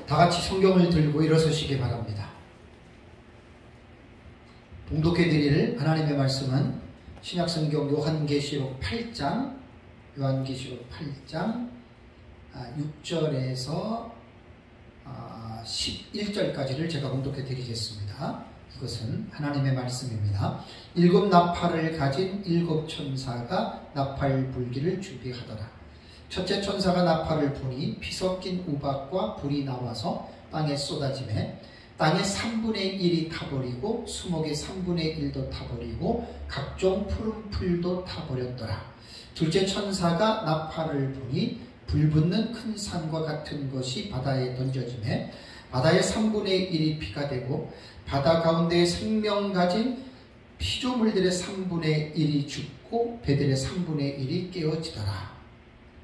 다 같이 성경을 들고 일어서시기 바랍니다. 봉독해 드릴 하나님의 말씀은 신약성경 요한계시록 8장 6절에서 11절까지를 제가 봉독해 드리겠습니다. 이것은 하나님의 말씀입니다. 7 나팔을 가진 7 천사가 나팔 불기를 준비하더라. 첫째 천사가 나팔을 부니 피 섞인 우박과 불이 나와서 땅에 쏟아지매 땅의 3분의 1이 타버리고 수목의 3분의 1도 타버리고 각종 푸른 풀도 타버렸더라. 둘째 천사가 나팔을 부니 불붙는 큰 산과 같은 것이 바다에 던져지매 바다의 3분의 1이 피가 되고 바다 가운데에 생명 가진 피조물들의 3분의 1이 죽고 배들의 3분의 1이 깨어지더라.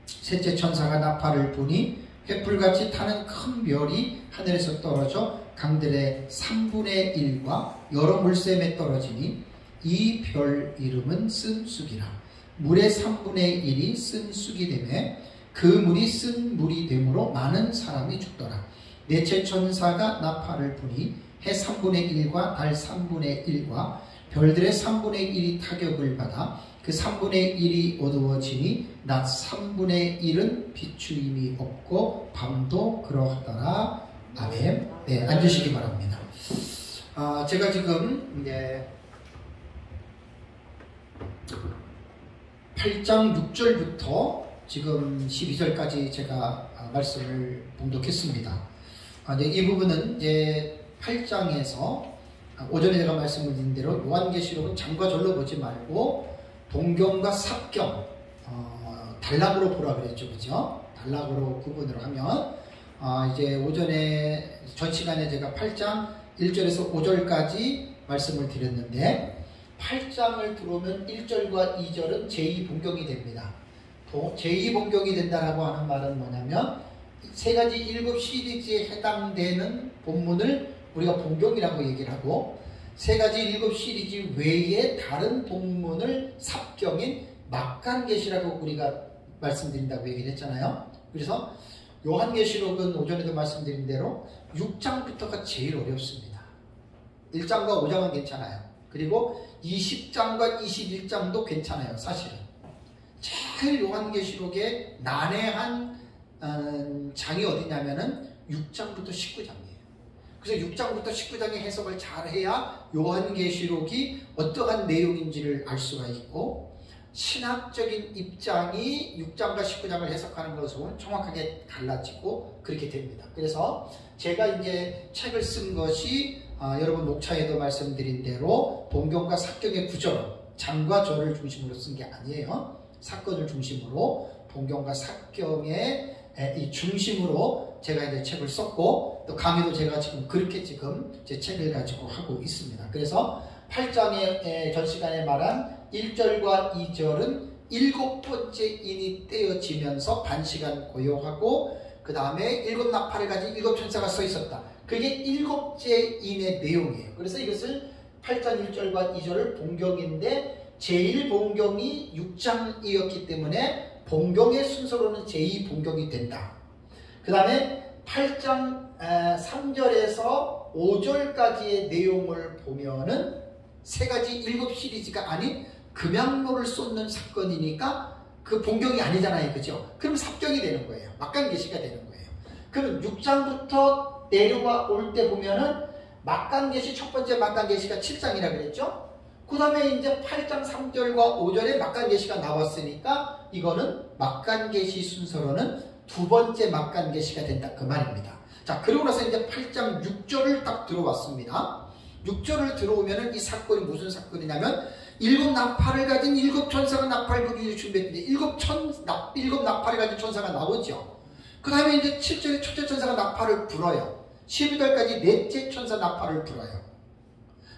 셋째 천사가 나팔을 부니 횃불같이 타는 큰 별이 하늘에서 떨어져 강들의 3분의 1과 여러 물샘에 떨어지니 이 별 이름은 쓴 쑥이라. 물의 3분의 1이 쓴 쑥이 되매 그 물이 쓴 물이 되므로 많은 사람이 죽더라. 넷째 천사가 나팔을 부니 해 3분의 1과 달 3분의 1과 별들의 3분의 1이 타격을 받아 그 3분의 1이 어두워지니 낮 3분의 1은 비추임이 없고 밤도 그러하더라. 아멘. 네, 앉으시기 바랍니다. 제가 지금 이제 8장 6절부터 지금 12절까지 제가 말씀을 봉독했습니다. 이 부분은 이제 8장에서 오전에 제가 말씀을 드린 대로 요한계시록은 장과 절로 보지 말고 동경과 삽경, 단락으로 보라 그랬죠, 그죠? 단락으로 구분을 하면 이제 오전에 전 시간에 제가 8장 1절에서 5절까지 말씀을 드렸는데 8장을 들어오면 1절과 2절은 제2본경이 됩니다. 제2본경이 된다라고 하는 말은 뭐냐면 세 가지 7 시리즈에 해당되는 본문을 우리가 본경이라고 얘기를 하고 세 가지 7 시리즈 외에 다른 본문을 삽경인 막간계시라고 우리가 말씀드린다고 얘기를 했잖아요. 그래서 요한계시록은 오전에도 말씀드린 대로 6장부터가 제일 어렵습니다. 1장과 5장은 괜찮아요. 그리고 20장과 21장도 괜찮아요. 사실은 제일 요한계시록의 난해한 장이 어디냐면은 6장부터 19장이에요. 그래서 6장부터 19장의 해석을 잘해야 요한계시록이 어떠한 내용인지를 알 수가 있고 신학적인 입장이 6장과 19장을 해석하는 것은 정확하게 달라지고 그렇게 됩니다. 그래서 제가 이제 책을 쓴 것이 여러분 목차에도 말씀드린 대로 본경과 삽경의 구절, 장과 절을 중심으로 쓴 게 아니에요. 사건을 중심으로 본경과 삽경의 이 중심으로 제가 이제 책을 썼고 또 강의도 제가 지금 그렇게 지금 제 책을 가지고 하고 있습니다. 그래서 8장의 전 시간에 말한 1절과 2절은 7번째 인이 떼어지면서 반시간 고요하고 그 다음에 7 나팔을 가진 7 천사가 서 있었다. 그게 7째 인의 내용이에요. 그래서 이것을 8장 1절과 2절을 본경인데 제1본경이 6장이었기 때문에 본경의 순서로는 제2본경이 된다. 그 다음에 8장 3절에서 5절까지의 내용을 보면은 세 가지 7 시리즈가 아닌 금양로를 쏟는 사건이니까 그 본경이 아니잖아요. 그죠? 그럼 삽경이 되는 거예요. 막간계시가 되는 거예요. 그럼 6장부터 내려와 올 때 보면은 막간계시 첫 번째 막간계시가 7장이라 그랬죠? 그 다음에 이제 8장 3절과 5절에 막간계시가 나왔으니까 이거는 막간계시 순서로는 두 번째 막간계시가 된다. 그 말입니다. 자, 그러고 나서 이제 8장 6절을 딱 들어왔습니다. 6절을 들어오면은 이 사건이 무슨 사건이냐면 7 나팔을 가진 7 천사가 나팔 불기를 준비했는데 7 나팔을 가진 천사가 나오죠. 그 다음에 이제 7절에 첫째 천사가 나팔을 불어요. 12절까지 넷째 천사 나팔을 불어요.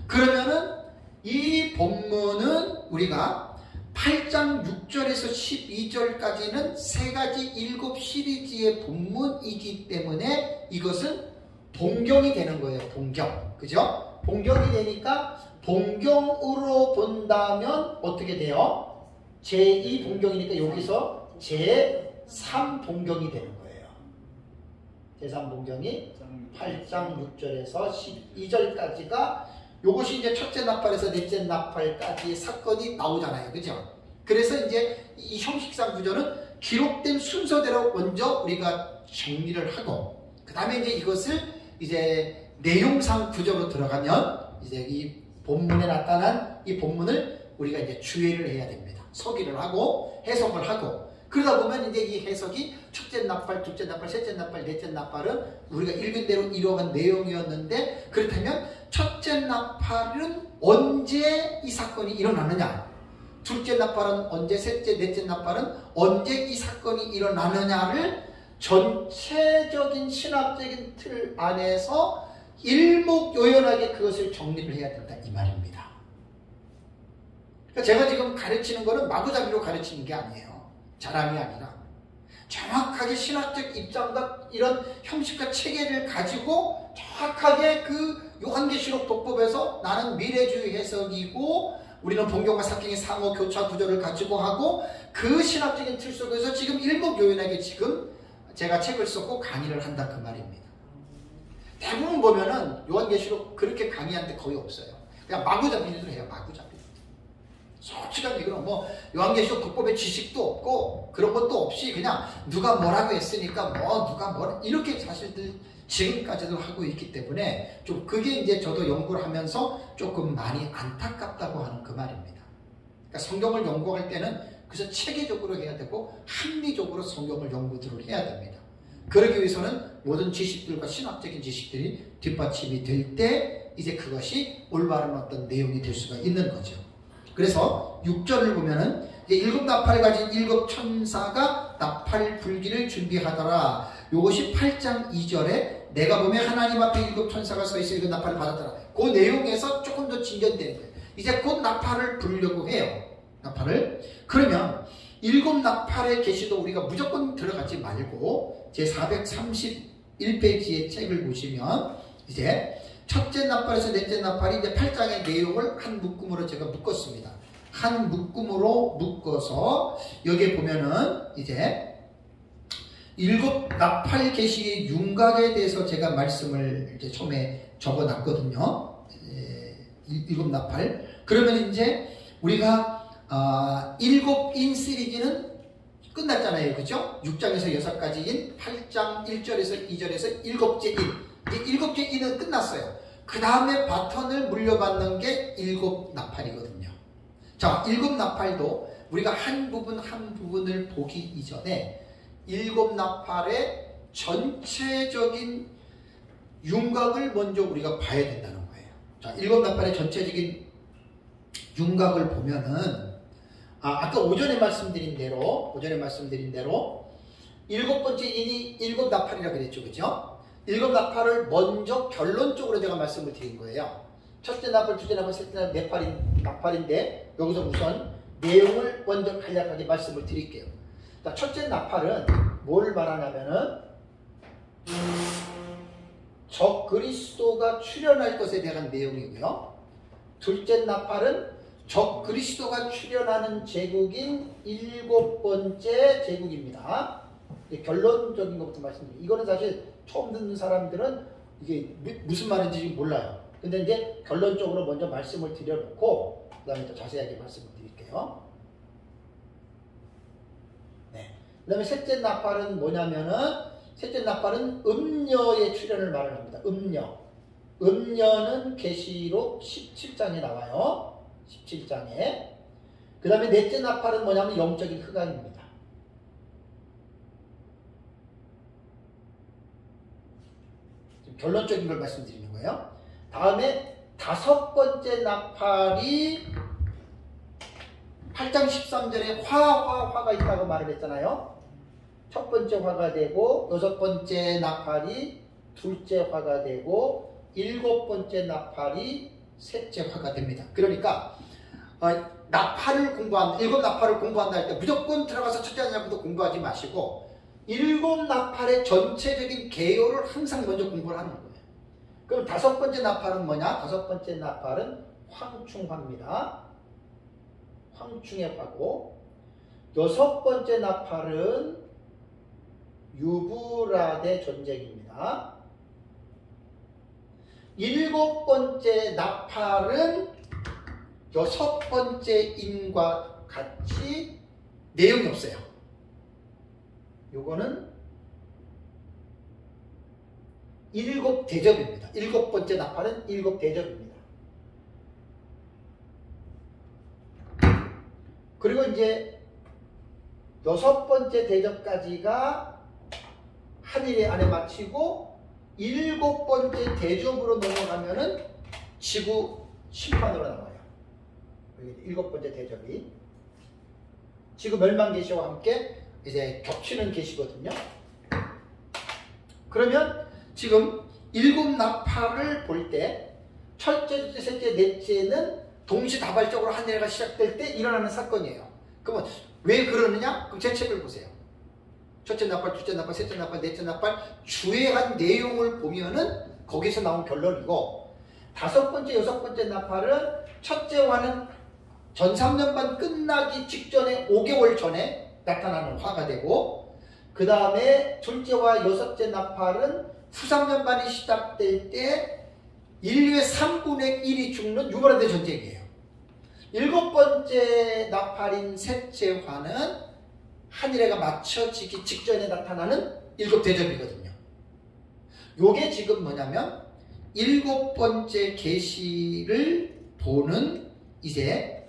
그러면은 이 본문은 우리가 8장 6절에서 12절까지는 세 가지 7 시리즈의 본문이기 때문에 이것은 본경이 되는 거예요. 본경. 그죠? 본경이 되니까 본경으로 본다면 어떻게 돼요? 제2본경이니까 여기서 제3본경이 되는 거예요. 제3본경이 8장 6절에서 12절까지가 요것이 이제 첫째 나팔에서 넷째 나팔까지의 사건이 나오잖아요. 그죠? 그래서 이제 이 형식상 구조는 기록된 순서대로 먼저 우리가 정리를 하고, 그 다음에 이제 이것을 이제 내용상 구조로 들어가면 이제 이 본문에 나타난 이 본문을 우리가 이제 주의를 해야 됩니다. 서기를 하고 해석을 하고, 그러다 보면 이제 이 해석이 첫째 나팔, 둘째 나팔, 셋째 나팔, 넷째 나팔은 우리가 읽은 대로 이러한 내용이었는데, 그렇다면 첫째 나팔은 언제 이 사건이 일어나느냐, 둘째 나팔은 언제, 셋째, 넷째 나팔은 언제 이 사건이 일어나느냐를 전체적인 신학적인 틀 안에서 일목요연하게 그것을 정리를 해야 된다, 이 말입니다. 그러니까 제가 지금 가르치는 거는 마구잡이로 가르치는 게 아니에요. 자랑이 아니라 정확하게 신학적 입장과 이런 형식과 체계를 가지고 정확하게 그 요한계시록 독법에서 나는 미래주의 해석이고 우리는 본경과 사경의 상호 교차 구조를 가지고 하고, 그 신학적인 틀 속에서 지금 일목요연하게 지금 제가 책을 썼고 강의를 한다, 그 말입니다. 대부분 보면은 요한계시록 그렇게 강의한 데 거의 없어요. 그냥 마구잡이를 해요. 마구잡이. 솔직한 얘기로 뭐 요한계시록 독법의 지식도 없고 그런 것도 없이 그냥 누가 뭐라고 했으니까 뭐 누가 뭐라 이렇게 사실들 지금까지도 하고 있기 때문에 좀 그게 이제 저도 연구를 하면서 조금 많이 안타깝다고 하는 그 말입니다. 그러니까 성경을 연구할 때는 그래서 체계적으로 해야 되고 합리적으로 성경을 연구들을 해야 됩니다. 그러기 위해서는 모든 지식들과 신학적인 지식들이 뒷받침이 될 때 이제 그것이 올바른 어떤 내용이 될 수가 있는 거죠. 그래서 6절을 보면은 이제 일곱 나팔을 가진 일곱 천사가 나팔 불기를 준비하더라. 요것이 8장 2절에 내가 보면 하나님 앞에 일곱 천사가 서 있어 일곱 나팔을 받았더라. 그 내용에서 조금 더 진전되는 거예요. 이제 곧 나팔을 부르려고 해요. 나팔을. 그러면 일곱 나팔의 계시도 우리가 무조건 들어가지 말고 제 431페이지의 책을 보시면 이제 첫째 나팔에서 넷째 나팔이 이제 8장의 내용을 한 묶음으로 제가 묶었습니다. 한 묶음으로 묶어서 여기에 보면은 이제 일곱 나팔 계시의 윤곽에 대해서 제가 말씀을 이제 처음에 적어놨거든요. 일곱 나팔. 그러면 이제 우리가 일곱 인 시리즈는 끝났잖아요. 그죠? 6장에서 6가지인 8장 1절에서 2절에서 일곱째 인. 이제 일곱째 인은 끝났어요. 그 다음에 바톤을 물려받는 게 일곱 나팔이거든요. 자, 일곱 나팔도 우리가 한 부분 한 부분을 보기 이전에 일곱 나팔의 전체적인 윤곽을 먼저 우리가 봐야 된다는 거예요. 자, 일곱 나팔의 전체적인 윤곽을 보면은 아까 오전에 말씀드린 대로 일곱 번째 인이 일곱 나팔이라고 그랬죠. 그죠? 일곱 나팔을 먼저 결론적으로 제가 말씀을 드린 거예요. 첫째 나팔, 둘째 나팔, 셋째 나팔인데 여기서 우선 내용을 먼저 간략하게 말씀을 드릴게요. 자, 첫째 나팔은 뭘 말하냐면은 적 그리스도가 출현할 것에 대한 내용이고요. 둘째 나팔은 적 그리스도가 출현하는 제국인 일곱 번째 제국입니다. 결론적인 것부터 말씀드립니다. 이거는 사실 처음 듣는 사람들은 이게 무슨 말인지 몰라요. 근데 이제 결론적으로 먼저 말씀을 드려놓고 그 다음에 더 자세하게 말씀을 드릴게요. 네. 그 다음에 셋째 나팔은 뭐냐면은 셋째 나팔은 음녀의 출현을 말을 합니다. 음녀는 계시록 17장에 나와요. 17장에. 그 다음에 넷째 나팔은 뭐냐면 영적인 흑암입니다. 결론적인 걸 말씀드리는 거예요. 다음에 다섯 번째 나팔이 8장 13절에 화가 있다고 말을 했잖아요. 첫 번째 화가 되고 여섯 번째 나팔이 둘째 화가 되고 일곱 번째 나팔이 셋째 화가 됩니다. 그러니까 나팔을 일곱 나팔을 공부한다 할 때 무조건 들어가서 첫째 나팔부터 공부하지 마시고 일곱 나팔의 전체적인 개요를 항상 먼저 공부를 하는 거예요. 그럼 다섯 번째 나팔은 뭐냐? 다섯 번째 나팔은 황충화입니다. 황충의 화고, 여섯 번째 나팔은 유브라데 전쟁입니다. 7번째 나팔은 6번째 인과 같이 내용이 없어요. 요거는 7대접입니다. 7번째 나팔은 7대접입니다. 그리고 이제 6번째 대접까지가 한일의 안에 마치고 7번째 대접으로 넘어가면은 지구 심판으로 나와요. 7번째 대접이 지구 멸망 계시와 함께 이제 겹치는 계시거든요. 그러면 지금 7나팔을 볼 때 첫째, 둘째, 셋째, 넷째는 동시다발적으로 한일회가 시작될 때 일어나는 사건이에요. 그러면 왜 그러느냐? 그럼 제 책을 보세요. 첫째 나팔, 둘째 나팔, 셋째 나팔, 넷째 나팔 주의한 내용을 보면은 거기서 나온 결론이고, 5번째, 6번째 나팔은 첫째와는 전삼년반 끝나기 직전에 5개월 전에 나타나는 화가 되고, 그 다음에 둘째와 6째 나팔은 후삼년반이 시작될 때 인류의 3분의 1이 죽는 유브라데 전쟁이에요. 7번째 나팔인 셋째 화는 한일회가 맞춰지기 직전에 나타나는 7대접이거든요. 요게 지금 뭐냐면 7번째 계시를 보는 이제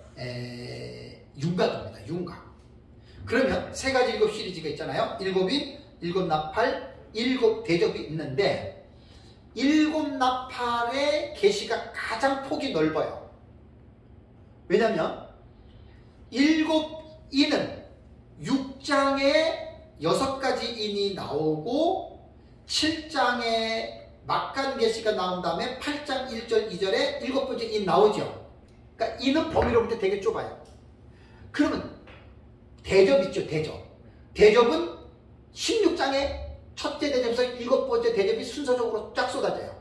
윤곽입니다. 윤곽. 그러면 3가지 7 시리즈가 있잖아요. 7인, 7나팔, 7대접이 있는데 7나팔의 계시가 가장 폭이 넓어요. 왜냐면 7인은 6장에 6가지 인이 나오고 7장에 막간 계시가 나온 다음에 8장 1절 2절에 7번째 인 나오죠. 그러니까 인은 범위로 볼 때 되게 좁아요. 그러면 대접 있죠. 대접은 16장에 첫째 대접에서 7번째 대접이 순서적으로 쫙 쏟아져요.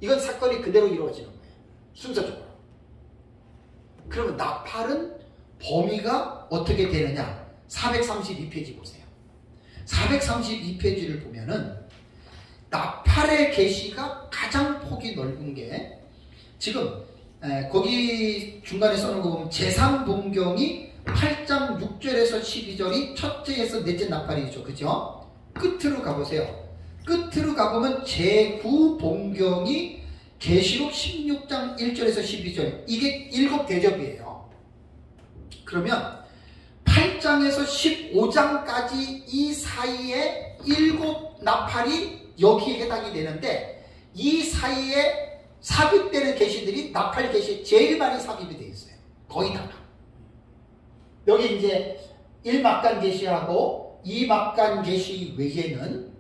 이건 사건이 그대로 이루어지는 거예요. 순서적으로. 그러면 나팔은 범위가 어떻게 되느냐? 432페이지 보세요. 432페이지를 보면은 나팔의 계시가 가장 폭이 넓은 게 지금 거기 중간에 써놓은 거 보면 제3봉경이 8장 6절에서 12절이 첫째에서 넷째 나팔이죠. 그죠? 끝으로 가보세요. 끝으로 가보면 제9봉경이 계시록 16장 1절에서 12절, 이게 7대접이에요. 그러면 8장에서 15장까지 이 사이에 7나팔이 여기에 해당이 되는데, 이 사이에 삽입되는 계시들이 나팔 계시에 제일 많이 삽입이 되어 있어요. 거의 다가. 여기 이제 1막간 계시하고 2막간 계시 외에는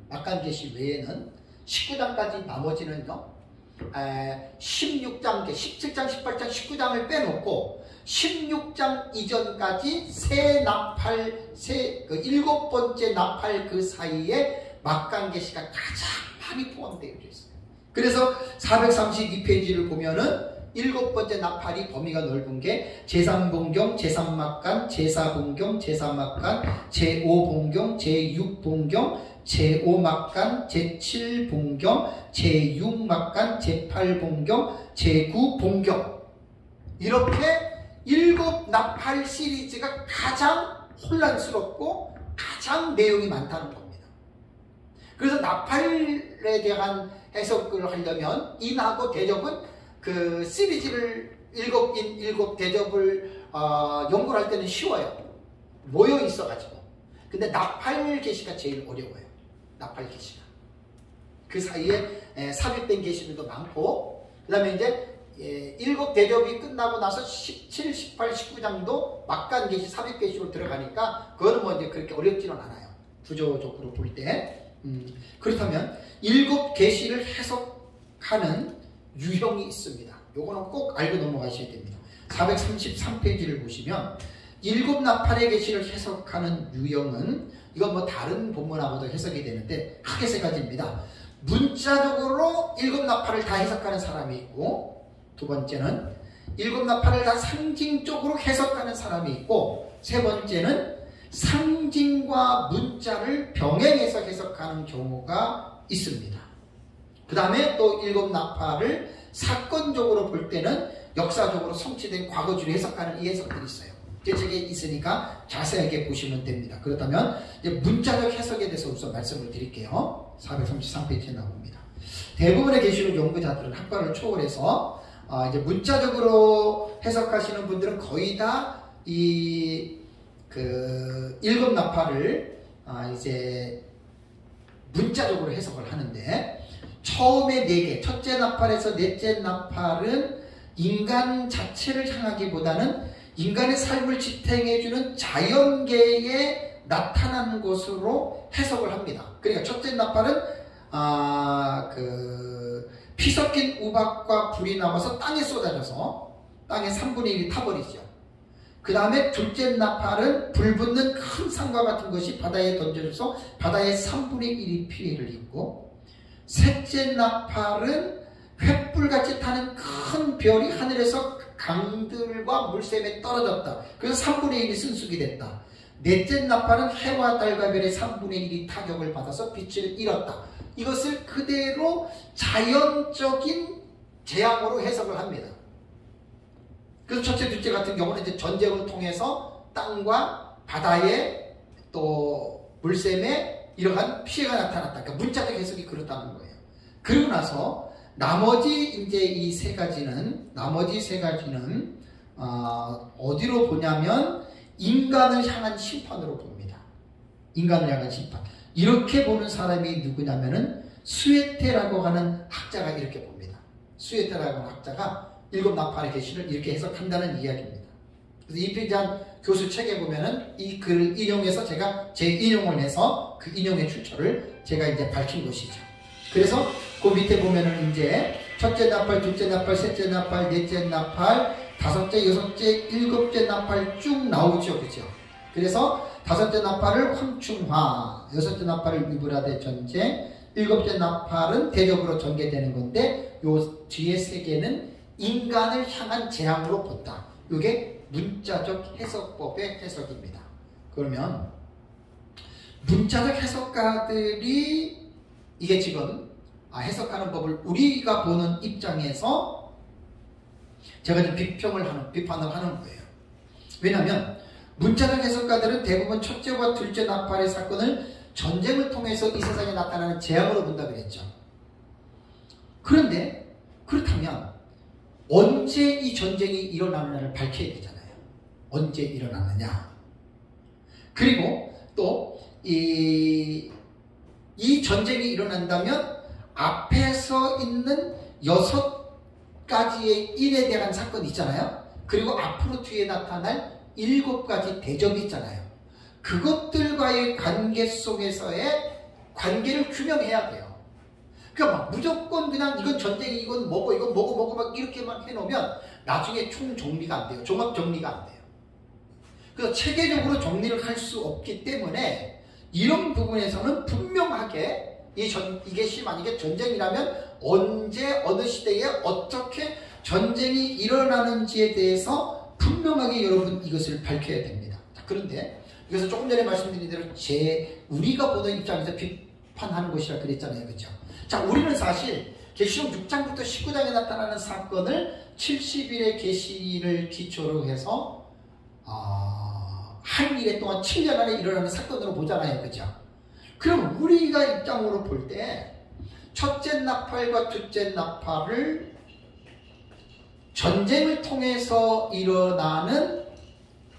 19장까지 나머지는요, 16장, 17장, 18장, 19장을 빼놓고 16장 이전까지 세 나팔, 7번째 나팔 그 사이에 막간 계시가 가장 많이 포함되어 있어요. 그래서 432페이지를 보면은 7번째 나팔이 범위가 넓은 게 제3봉경, 제3막간, 제4봉경, 제4막간, 제5봉경, 제6봉경, 제5막간, 제7봉경, 제6막간, 제8봉경, 제9봉경, 이렇게 7나팔 시리즈가 가장 혼란스럽고 가장 내용이 많다는 겁니다. 그래서 나팔에 대한 해석을 하려면 인하고 대접은 그 시리즈를 7인 7대접을 연구를 할 때는 쉬워요. 모여 있어가지고. 근데 나팔 계시가 제일 어려워요. 나팔 계시가. 그 사이에 삽입된 계시들도 많고, 그 다음에 이제 7대접이 끝나고 나서 17, 18, 19장도 막간 계시, 삽입 계시로 들어가니까 그거는 뭐 이제 그렇게 어렵지는 않아요. 구조적으로 볼 때. 그렇다면 7계시를 해석하는 유형이 있습니다. 요거는 꼭 알고 넘어가셔야 됩니다. 433페이지를 보시면 7나팔의 계시를 해석하는 유형은, 이건 뭐 다른 본문하고도 해석이 되는데 크게 3가지입니다. 문자적으로 7나팔을 다 해석하는 사람이 있고, 두 번째는 7나팔을 다 상징적으로 해석하는 사람이 있고, 세 번째는 상징과 문자를 병행해서 해석하는 경우가 있습니다. 그 다음에 또 일곱 나팔을 사건적으로 볼 때는 역사적으로 성취된 과거주로 해석하는 이 해석들이 있어요. 제 책에 있으니까 자세하게 보시면 됩니다. 그렇다면 이제 문자적 해석에 대해서 우선 말씀을 드릴게요. 433페이지에 나옵니다. 대부분의 계시록 연구자들은 학과를 초월해서 이제 문자적으로 해석하시는 분들은 거의 다 이 일곱 나팔을 이제 문자적으로 해석을 하는데, 처음에 4개, 첫째 나팔에서 넷째 나팔은 인간 자체를 향하기보다는 인간의 삶을 지탱해주는 자연계에 나타나는 것으로 해석을 합니다. 그러니까 첫째 나팔은 피 섞인 우박과 불이 나와서 땅에 쏟아져서 땅의 3분의 1이 타버리죠. 그 다음에 둘째 나팔은 불 붙는 큰 산과 같은 것이 바다에 던져져서 바다의 3분의 1이 피해를 입고, 셋째 나팔은 횃불같이 타는 큰 별이 하늘에서 강들과 물샘에 떨어졌다. 그래서 3분의 1이 순숙이 됐다. 넷째 나팔은 해와 달과 별의 3분의 1이 타격을 받아서 빛을 잃었다. 이것을 그대로 자연적인 재앙으로 해석을 합니다. 그래서 첫째, 둘째 같은 경우는 이제 전쟁을 통해서 땅과 바다에 또 물샘에 이러한 피해가 나타났다. 그러니까 문자적 해석이 그렇다는 거예요. 그리고 나서 나머지 이제 이 세 가지는 어디로 보냐면 인간을 향한 심판으로 봅니다. 인간을 향한 심판. 이렇게 보는 사람이 누구냐면은 스웨테라고 하는 학자가 이렇게 봅니다. 스웨테라고 하는 학자가 일곱 나팔의 계시를 이렇게 해석한다는 이야기입니다. 그래서 이필잔 교수 책에 보면은 이 글을 인용해서 제가 제 인용을 해서 그 인용의 출처를 제가 이제 밝힌 것이죠. 그래서 그 밑에 보면은 이제 첫째 나팔, 둘째 나팔, 셋째 나팔, 넷째 나팔, 다섯째, 여섯째, 일곱째 나팔 쭉 나오죠. 그죠? 그래서 다섯째 나팔을 황충화, 여섯째 나팔을 유브라데 전쟁, 일곱째 나팔은 대적으로 전개되는 건데, 요 뒤에 세 개는 인간을 향한 재앙으로 본다. 이게 문자적 해석법의 해석입니다. 그러면 문자적 해석가들이 이게 지금 해석하는 법을 우리가 보는 입장에서 제가 좀 비판을 하는 거예요. 왜냐하면 문자적 해석가들은 대부분 첫째와 둘째 나팔의 사건을 전쟁을 통해서 이 세상에 나타나는 재앙으로 본다 그랬죠. 그런데 그렇다면 언제 이 전쟁이 일어나느냐를 밝혀야 되잖아요. 언제 일어나느냐. 그리고 또 이 전쟁이 일어난다면 앞에서 있는 6가지의 일에 대한 사건이 있잖아요. 그리고 앞으로 뒤에 나타날 7가지 대적이 있잖아요. 그것들과의 관계 속에서의 관계를 규명해야 돼요. 그러니까 막 무조건 그냥 이건 전쟁이, 이건 뭐고, 이건 뭐고 막 이렇게만 해놓으면 나중에 총 정리가 안 돼요. 종합 정리가 안 돼요. 그래서 체계적으로 정리를 할 수 없기 때문에 이런 부분에서는 분명하게 이게 만약에 전쟁이라면 언제 어느 시대에 어떻게 전쟁이 일어나는지에 대해서 분명하게 여러분 이것을 밝혀야 됩니다. 자, 그런데 이것은 조금 전에 말씀드린 대로 우리가 보는 입장에서 비판하는 것이라 그랬잖아요. 그렇죠? 자, 우리는 사실 계시록 6장부터 19장에 나타나는 사건을 70일의 계시를 기초로 해서 한 일에 동안 7년 안에 일어나는 사건으로 보잖아요. 그죠? 그럼 우리가 입장으로 볼 때 첫째 나팔과 둘째 나팔을 전쟁을 통해서 일어나는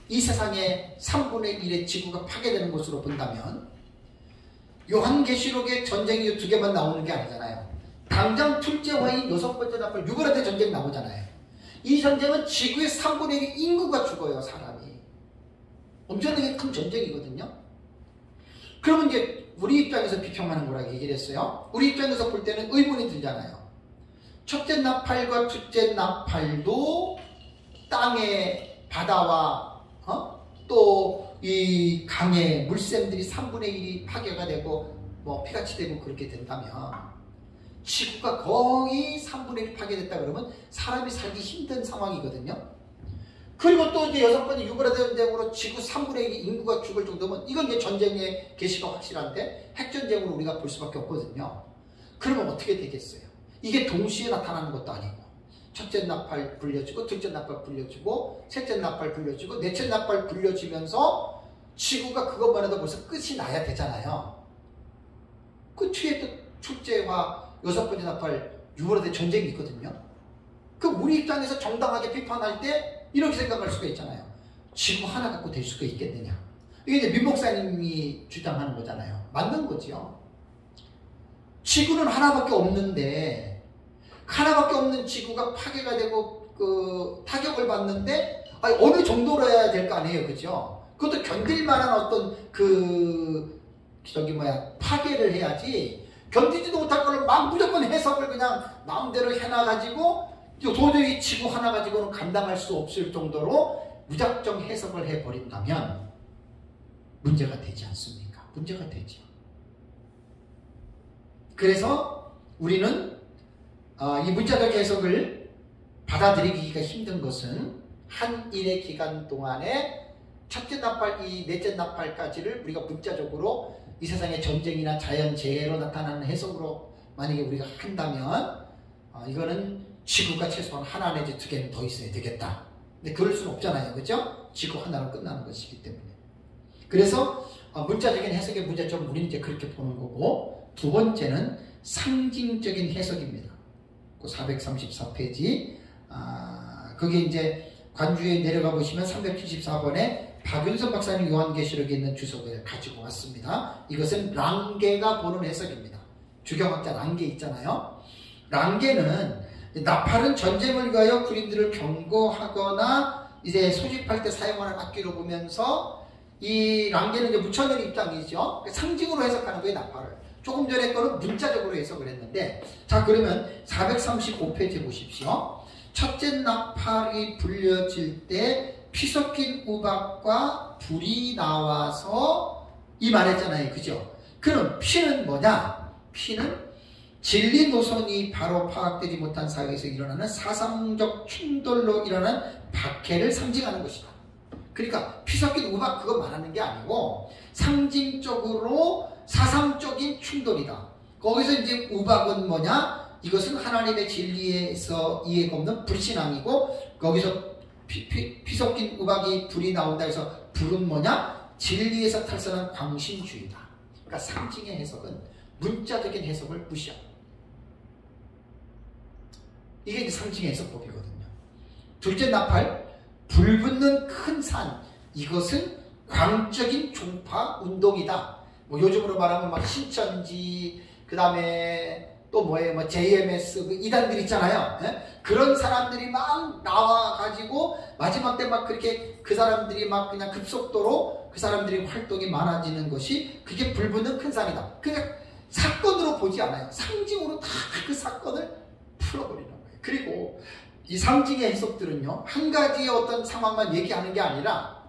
이 세상의 3분의 1의 지구가 파괴되는 것으로 본다면 요한계시록에 전쟁이 2개만 나오는 게 아니잖아요. 당장 둘째 화인 6번째 나팔 유브라데 전쟁 나오잖아요. 이 전쟁은 지구의 3분의 1 인구가 죽어요. 사람이. 엄청나게 큰 전쟁이거든요. 그러면 이제 우리 입장에서 비평하는 거라고 얘기를 했어요. 우리 입장에서 볼 때는 의문이 들잖아요. 첫째 나팔과 둘째 나팔도 땅의 바다와 또 이 강의 물샘들이 3분의 1이 파괴가 되고 뭐 피같이 되고 그렇게 된다면 지구가 거의 3분의 1 파괴됐다 그러면 사람이 살기 힘든 상황이거든요. 그리고 또 이제 6번이 유브라데전쟁으로 지구 3분의 1 인구가 죽을 정도면 이건 이제 전쟁의 개시가 확실한데 핵전쟁으로 우리가 볼 수밖에 없거든요. 그러면 어떻게 되겠어요? 이게 동시에 나타나는 것도 아니고 첫째 나팔 불려지고 둘째 나팔 불려지고 셋째 나팔 불려지고 넷째 나팔 불려지면서 지구가 그것만 해도 벌써 끝이 나야 되잖아요. 그 뒤에 또 둘째와 6번째 나팔 유브라데 전쟁이 있거든요. 그 우리 입장에서 정당하게 비판할 때 이렇게 생각할 수가 있잖아요. 지구 하나 갖고 될 수가 있겠느냐. 이게 이제 민 목사님이 주장하는 거잖아요. 맞는 거지요. 지구는 하나밖에 없는데 하나밖에 없는 지구가 파괴가 되고 그 타격을 받는데 아니, 어느 정도로 해야 될 거 아니에요. 그죠? 그것도 견딜 만한 어떤 파괴를 해야지 견디지도 못할 걸 막 무조건 해석을 그냥 마음대로 해놔가지고 도저히 지구 하나 가지고는 감당할 수 없을 정도로 무작정 해석을 해버린다면 문제가 되지 않습니까? 문제가 되죠. 그래서 우리는 이 문자적 해석을 받아들이기가 힘든 것은 한 일의 기간 동안에 첫째 나팔, 넷째 나팔까지를 우리가 문자적으로 이 세상의 전쟁이나 자연재해로 나타나는 해석으로 만약에 우리가 한다면 이거는 지구가 최소한 하나 내지 두 개는 더 있어야 되겠다. 근데 그럴 수는 없잖아요. 그죠? 지구 하나로 끝나는 것이기 때문에. 그래서 문자적인 해석의 문제점은 우리는 이제 그렇게 보는 거고, 두 번째는 상징적인 해석입니다. 그 434페이지 거기 이제 관주에 내려가 보시면 374번에 박윤선 박사님 요한계시록에 있는 주석을 가지고 왔습니다. 이것은 랑게가 보는 해석입니다. 주경학자 랑게 있잖아요. 랑게는 나팔은 전쟁을 위하여 군인들을 경고하거나 이제 소집할 때 사용하는 악기로 보면서 이 랑게는 이제 무천년 입장이죠. 상징으로 해석하는 거예요, 나팔을. 조금 전에 거는 문자적으로 해석을 했는데, 자, 그러면 435페이지 보십시오. 첫째 나팔이 불려질 때 피 섞인 우박과 불이 나와서 이 말했잖아요. 그죠? 그럼 피는 뭐냐? 피는 진리 노선이 바로 파악되지 못한 사회에서 일어나는 사상적 충돌로 일어나는 박해를 상징하는 것이다. 그러니까 피 섞인 우박 그거 말하는 게 아니고 상징적으로 사상적인 충돌이다. 거기서 이제 우박은 뭐냐? 이것은 하나님의 진리에서 이해가 없는 불신앙이고, 거기서 피 섞인 우박이 불이 나온다 해서 불은 뭐냐? 진리에서 탈선한 광신주의다. 그러니까 상징의 해석은 문자적인 해석을 무시합니다. 이게 이제 상징의 해석법이거든요. 둘째 나팔, 불 붙는 큰 산, 이것은 광적인 종파 운동이다. 뭐 요즘으로 말하면 막 신천지, 그 다음에 또 뭐예요? 뭐 JMS, 이단들 있잖아요. 예? 그런 사람들이 막 나와가지고 마지막 때 막 그렇게 그 사람들이 막 그냥 급속도로 그 사람들이 활동이 많아지는 것이 그게 불 붙는 큰 산이다. 그러니까 사건으로 보지 않아요. 상징으로 다 그 사건을 풀어버리는 거예요. 그리고 이 상징의 해석들은요, 한 가지의 어떤 상황만 얘기하는 게 아니라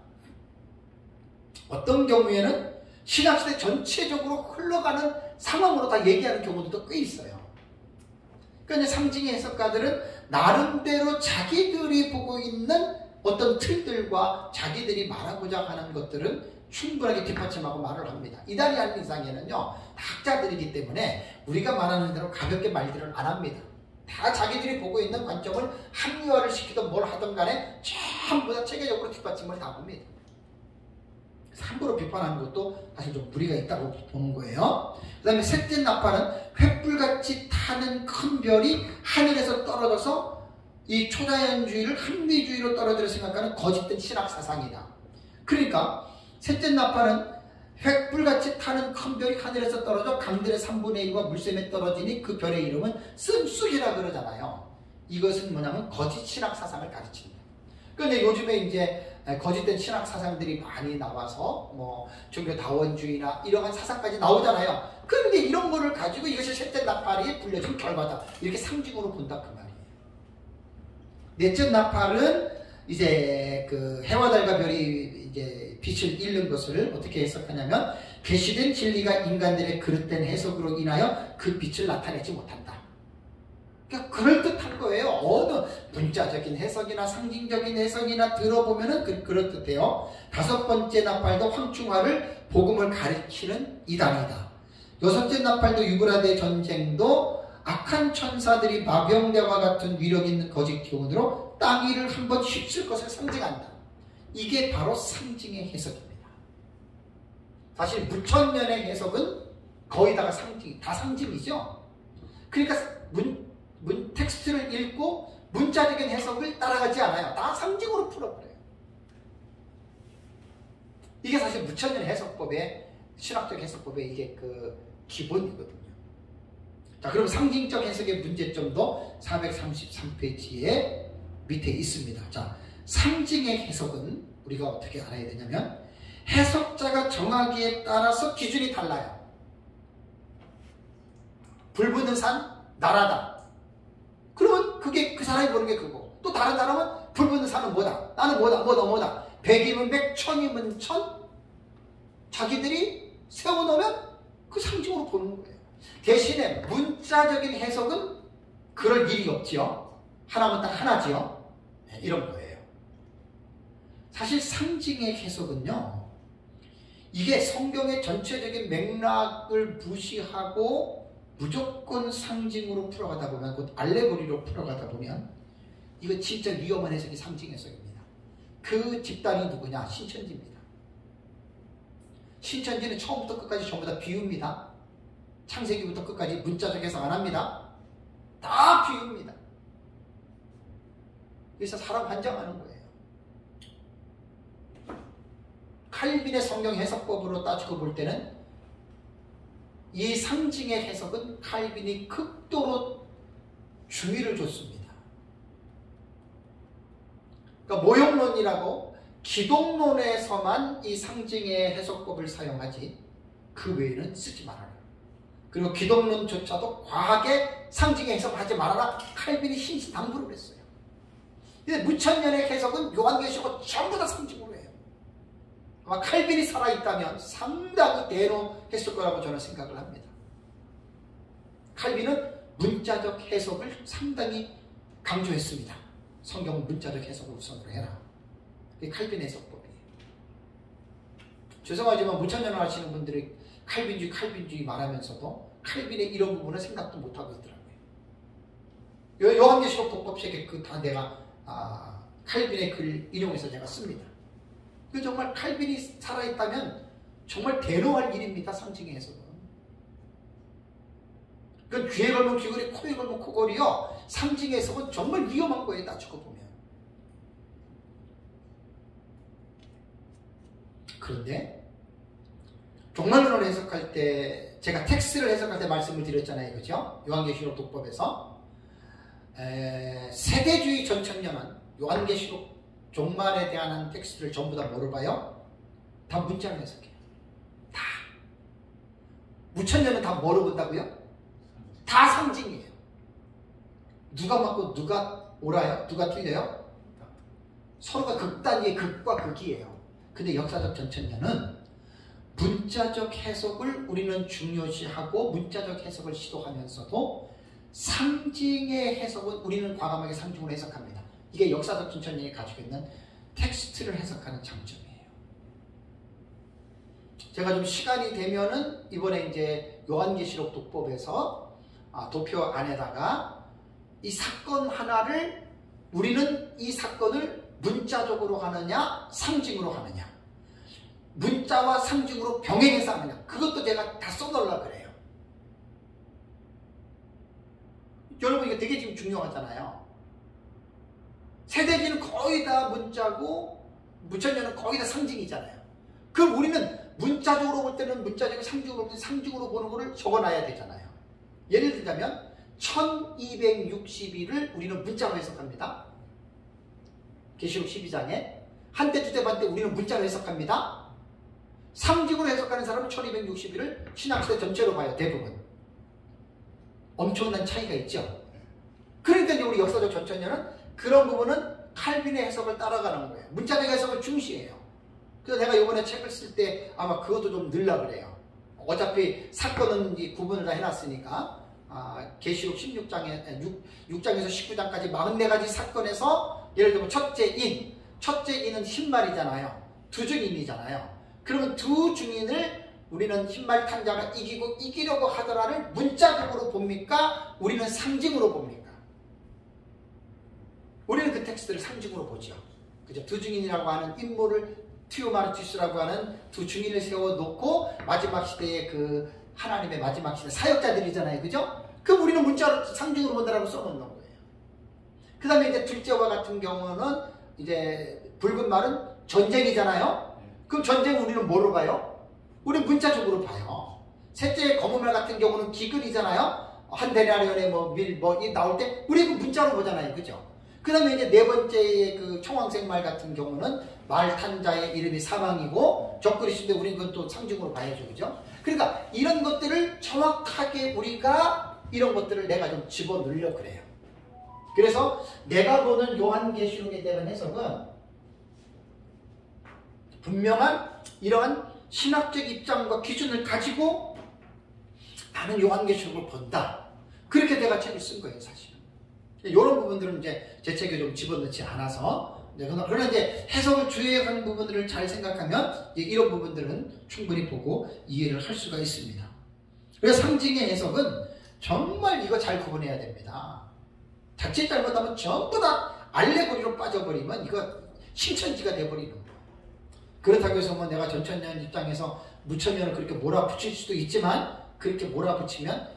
어떤 경우에는 신학시대 전체적으로 흘러가는 상황으로 다 얘기하는 경우도 꽤 있어요. 그러니까 상징의 해석가들은 나름대로 자기들이 보고 있는 어떤 틀들과 자기들이 말하고자 하는 것들은 충분하게 뒷받침하고 말을 합니다. 이달이 아닌 이상에는요, 학자들이기 때문에 우리가 말하는 대로 가볍게 말들을 안 합니다. 다 자기들이 보고 있는 관점을 합리화를 시키든 뭘 하든 간에 전부 다 체계적으로 뒷받침을 다 합니다. 함부로 비판하는 것도 사실 좀 무리가 있다고 보는 거예요. 그 다음에 셋째 나팔은 횃불같이 타는 큰 별이 하늘에서 떨어져서 이 초자연주의를 합리주의로 떨어뜨려 생각하는 거짓된 신학사상이다. 그러니까 셋째 나팔은 횃불같이 타는 큰 별이 하늘에서 떨어져 강들의 3분의 1과 물샘에 떨어지니 그 별의 이름은 씀쑥이라 그러잖아요. 이것은 뭐냐면 거짓 신학사상을 가르칩니다. 그런데 요즘에 이제 거짓된 신학 사상들이 많이 나와서 뭐 종교 다원주의나 이러한 사상까지 나오잖아요. 그런데 이런 거를 가지고 이것이 셋째 나팔이 불려진 결과다. 이렇게 상징으로 본다 그 말이에요. 넷째 나팔은 이제 그 해와 달과 별이 이제 빛을 잃는 것을 어떻게 해석하냐면 계시된 진리가 인간들의 그릇된 해석으로 인하여 그 빛을 나타내지 못한다. 그러니까 그럴듯한 거예요. 어느 문자적인 해석이나 상징적인 해석이나 들어보면은 그럴듯해요. 다섯 번째 나팔도 황충하를 복음을 가리키는 이단이다. 여섯째 나팔도 유브라데 전쟁도 악한 천사들이 마병대와 같은 위력 있는 거짓 교훈으로 땅 위를 한번 휩쓸 것을 상징한다. 이게 바로 상징의 해석입니다. 사실 무천년의 해석은 거의 다가 다 상징이죠. 그러니까 텍스트를 읽고 문자적인 해석을 따라가지 않아요. 다 상징으로 풀어버려요. 이게 사실 무천년 해석법의 신학적 해석법의 이게 그 기본이거든요. 자, 그럼 상징적 해석의 문제점도 433페이지에 밑에 있습니다. 자, 상징의 해석은 우리가 어떻게 알아야 되냐면 해석자가 정하기에 따라서 기준이 달라요. 불 붙는 산 나라다. 그러면 그게 그 사람이 보는 게 그거. 또 다른 사람은 불 붙는 산은 뭐다. 나는 뭐다. 백이면 백, 천이면 천. 자기들이 세워놓으면 그 상징으로 보는 거예요. 대신에 문자적인 해석은 그럴 일이 없지요. 하나면 딱 하나지요. 네, 이런 거예요. 사실 상징의 해석은요, 이게 성경의 전체적인 맥락을 무시하고 무조건 상징으로 풀어가다 보면, 곧 알레고리로 풀어가다 보면 이거 진짜 위험한 해석이 상징 해석입니다. 그 집단이 누구냐? 신천지입니다. 신천지는 처음부터 끝까지 전부 다 비유입니다. 창세기부터 끝까지 문자적 해석 안 합니다. 다 비유입니다. 그래서 사람 환장하는 거예요. 칼빈의 성경 해석법으로 따지고 볼 때는 이 상징의 해석은 칼빈이 극도로 주의를 줬습니다. 그러니까 모형론이라고 기독론에서만 이 상징의 해석법을 사용하지 그 외에는 쓰지 말아라. 그리고 기독론조차도 과하게 상징의 해석을 하지 말아라. 칼빈이 신신당부를 했어요. 근데 무천년의 해석은 요한계시록 전부 다 상징으로 해요. 아마 칼빈이 살아있다면 상당히 대노했을 거라고 저는 생각을 합니다. 칼빈은 문자적 해석을 상당히 강조했습니다. 성경 문자적 해석을 우선으로 해라. 그게 칼빈 해석법이에요. 죄송하지만 무천년을 하시는 분들이 칼빈주의 말하면서도 칼빈의 이런 부분은 생각도 못하고 있더라고요. 요한계시록 독법책에 그 다 내가 칼빈의 글 인용해서 제가 씁니다. 그 정말 칼빈이 살아있다면 정말 대노할 일입니다. 상징의 해석은. 그 귀에 걸면 귀걸이, 코에 걸면 코걸이요. 상징의 해석은 정말 위험한 거예요. 따지고 보면. 그런데 종말론을 해석할 때, 제가 텍스트를 해석할 때 말씀을 드렸잖아요. 그죠? 요한계시록 독법에서 세대주의 전천년은 요한계시록 종말에 대한 텍스트를 전부 다 뭐로 봐요? 다 문자로 해석해요. 다. 무천년은 다 뭐로 본다고요? 다 상징이에요. 누가 맞고 누가 옳아요? 누가 틀려요? 서로가 극단위의 극과 극이에요. 근데 역사적 전천년은 문자적 해석을 우리는 중요시하고 문자적 해석을 시도하면서도 상징의 해석은 우리는 과감하게 상징으로 해석합니다. 이게 역사적 전천년이 가지고 있는 텍스트를 해석하는 장점이에요. 제가 좀 시간이 되면은 이번에 이제 요한계시록 독법에서 도표 안에다가 이 사건 하나를 우리는 이 사건을 문자적으로 하느냐 상징으로 하느냐, 문자와 상징으로 병행해서 하느냐, 그것도 제가 다 써놓으려고 그래요. 여러분 이거 되게 지금 중요하잖아요. 세대기는 거의 다 문자고 무천년은 거의 다 상징이잖아요. 그럼 우리는 문자적으로 볼 때는 문자적이고 상징으로 볼 때는 상징으로 보는 거를 적어놔야 되잖아요. 예를 들자면 1260일을 우리는 문자로 해석합니다. 계시록 12장에 한때 두때 반때 우리는 문자로 해석합니다. 상징으로 해석하는 사람은 1260일을 신약시대 전체로 봐요. 대부분. 엄청난 차이가 있죠. 그러니까 이제 우리 역사적 전천년은 그런 부분은 칼빈의 해석을 따라가는 거예요. 문자적 해석을 중시해요. 그래서 내가 이번에 책을 쓸 때 아마 그것도 좀 넣으려고 그래요. 어차피 사건은 이 구분을 다 해놨으니까 계시록 6장에서 19장까지 44가지 사건에서 예를 들면 첫째 인은 흰말이잖아요. 두 증인이잖아요. 그러면 두 증인을 우리는 흰말 탄 자가 이기려고 하더라를 문자적으로 봅니까? 우리는 상징으로 봅니까? 우리는 그 텍스트를 상징으로 보죠. 그죠? 두 증인이라고 하는 인물을 티오마르티스라고 하는 두 증인을 세워놓고 마지막 시대의 그 하나님의 마지막 시대 사역자들이잖아요. 그죠? 그럼 우리는 문자로 상징으로 본다라고 써놓는 거예요. 그 다음에 이제 둘째와 같은 경우는 이제 붉은 말은 전쟁이잖아요. 그럼 전쟁 우리는 뭐로 봐요? 우리는 문자적으로 봐요. 셋째 검은 말 같은 경우는 기근이잖아요. 한 데나리온에 이 나올 때 우리는 문자로 보잖아요. 그죠? 그 다음에 이제 네 번째의 그 청황색 말 같은 경우는 말 탄 자의 이름이 사망이고 적그리스인데 우리는 그건 또 상징으로 봐야죠. 그죠? 그러니까 이런 것들을 정확하게 우리가 이런 것들을 내가 좀 집어넣으려 그래요. 그래서 내가 보는 요한계시록에 대한 해석은 분명한 이러한 신학적 입장과 기준을 가지고 나는 요한계시록을 본다. 그렇게 내가 책을 쓴 거예요, 사실은. 이런 부분들은 이제 제 책에 좀 집어넣지 않아서 그러나 이제 해석을 주의한 부분들을 잘 생각하면 이런 부분들은 충분히 보고 이해를 할 수가 있습니다. 그래서 상징의 해석은 정말 이거 잘 구분해야 됩니다. 자칫 잘못하면 전부 다 알레고리로 빠져버리면 이거 신천지가 돼버리는 거예요. 그렇다고 해서 내가 전천년 입장에서 무천년을 그렇게 몰아붙일 수도 있지만 그렇게 몰아붙이면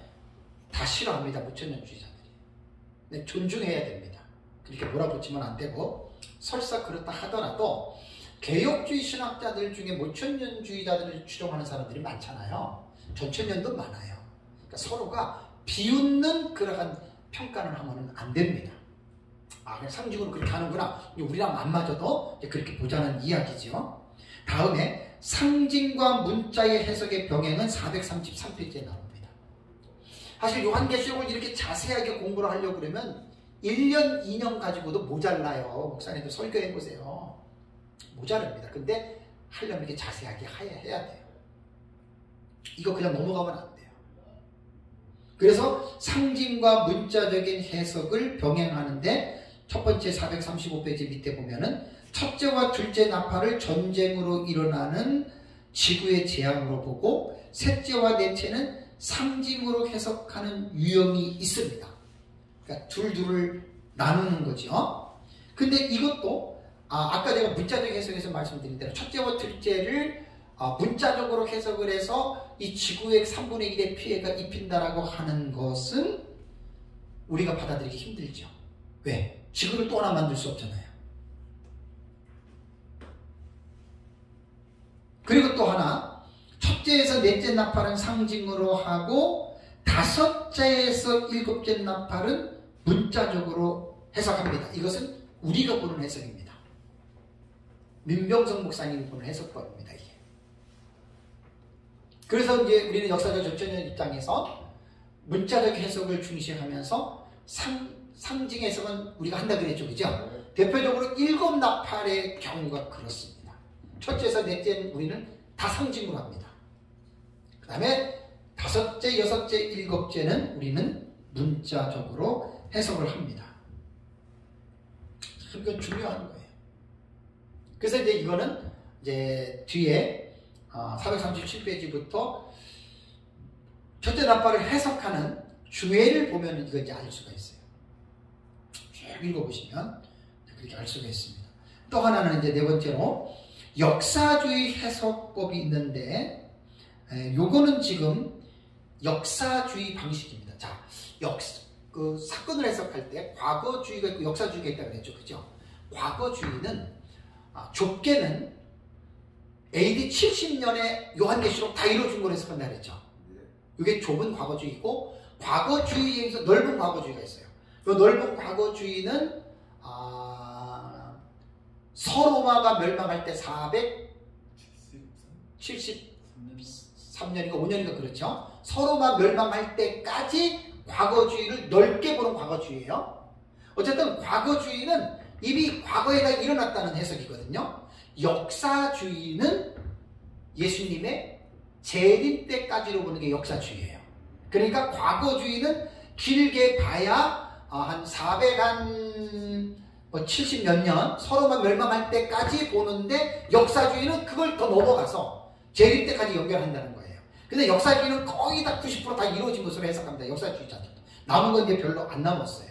다 싫어합니다. 무천년주의자들이. 네, 존중해야 됩니다. 그렇게 몰아붙이면 안 되고 설사 그렇다 하더라도 개혁주의 신학자들 중에 무천년주의자들을 추종하는 사람들이 많잖아요. 전천년도 많아요. 그러니까 서로가 비웃는 그러한 평가를 하면 안 됩니다. 그냥 상징으로 그렇게 하는구나. 우리랑 안 맞아도 그렇게 보자는 이야기죠. 다음에 상징과 문자의 해석의 병행은 433페이지에 나옵니다. 사실 요한계시록을 이렇게 자세하게 공부를 하려고 그러면 1년, 2년 가지고도 모자라요. 목사님도 설교해보세요. 모자랍니다. 근데 하려면 이렇게 자세하게 해야 돼요. 이거 그냥 넘어가면 안 돼요. 그래서 상징과 문자적인 해석을 병행하는데 첫 번째 435페이지 밑에 보면은 첫째와 둘째 나팔을 전쟁으로 일어나는 지구의 재앙으로 보고 셋째와 넷째는 상징으로 해석하는 유형이 있습니다. 그러니까 둘을 나누는 거죠. 근데 이것도 아까 제가 문자적 해석에서 말씀드린 대로 첫째와 둘째를 문자적으로 해석을 해서 이 지구의 3분의 1의 피해가 입힌다라고 하는 것은 우리가 받아들이기 힘들죠. 왜? 지구를 또 하나 만들 수 없잖아요. 그리고 또 하나, 첫째에서 넷째 나팔은 상징으로 하고 다섯째에서 일곱째 나팔은 문자적으로 해석합니다. 이것은 우리가 보는 해석입니다. 민병성 목사님이 보는 해석법입니다. 이게. 그래서 이제 우리는 역사적 전천년 입장에서 문자적 해석을 중시하면서 상징 해석은 우리가 한다 그랬죠. 그죠? 대표적으로 일곱 나팔의 경우가 그렇습니다. 첫째에서 넷째는 우리는 다 상징으로 합니다. 그 다음에 다섯째, 여섯째, 일곱째는 우리는 문자적으로 해석을 합니다. 이건 중요한 거예요. 그래서 이제 이거는 이제 뒤에 437페이지부터 첫째 나팔을 해석하는 주해를 보면 이거 이제 알 수가 있어요. 쭉 읽어보시면 그렇게 알 수가 있습니다. 또 하나는 이제 네 번째로 역사주의 해석법이 있는데 요거는 지금 역사주의 방식입니다. 자, 그 사건을 해석할 때 과거주의가 있고 역사주의가 있다고 그랬죠. 그죠? 과거주의는 좁게는 AD 70년에 요한계시록 다 이루어진 걸 해석한다 그랬죠. 이게 좁은 과거주의고 과거주의에서 넓은 과거주의가 있어요. 이 넓은 과거주의는 서로마가 멸망할 때 473년인가 5년인가 그렇죠. 서로마 멸망할 때까지 과거주의를 넓게 보는 과거주의예요. 어쨌든 과거주의는 이미 과거에 다 일어났다는 해석이거든요. 역사주의는 예수님의 재림 때까지로 보는 게 역사주의예요. 그러니까 과거주의는 길게 봐야 한 470 몇 년 서로만 멸망할 때까지 보는데, 역사주의는 그걸 더 넘어가서 재림 때까지 연결한다는 거예요. 근데 역사주의는 거의 다 90% 다 이루어진 것으로 해석합니다. 역사주의자들도. 남은 건 이제 별로 안 남았어요.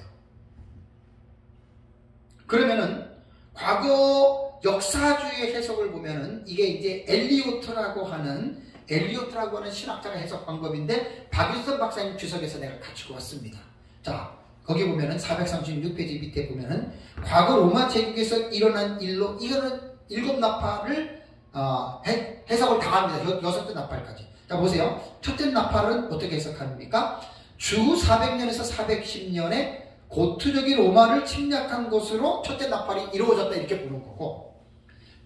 그러면은 과거 역사주의 해석을 보면은 이게 이제 엘리오트라고 하는 신학자가 해석 방법인데, 박윤선 박사님 주석에서 내가 가지고 왔습니다. 자, 거기 보면은 436페이지 밑에 보면은 과거 로마 제국에서 일어난 일로 이거는 7나팔을 해석을 다 합니다. 6째 나팔까지. 자, 보세요. 첫째 나팔은 어떻게 해석합니까? 주 400년에서 410년에 고투족이 로마를 침략한 것으로 첫째 나팔이 이루어졌다, 이렇게 보는 거고,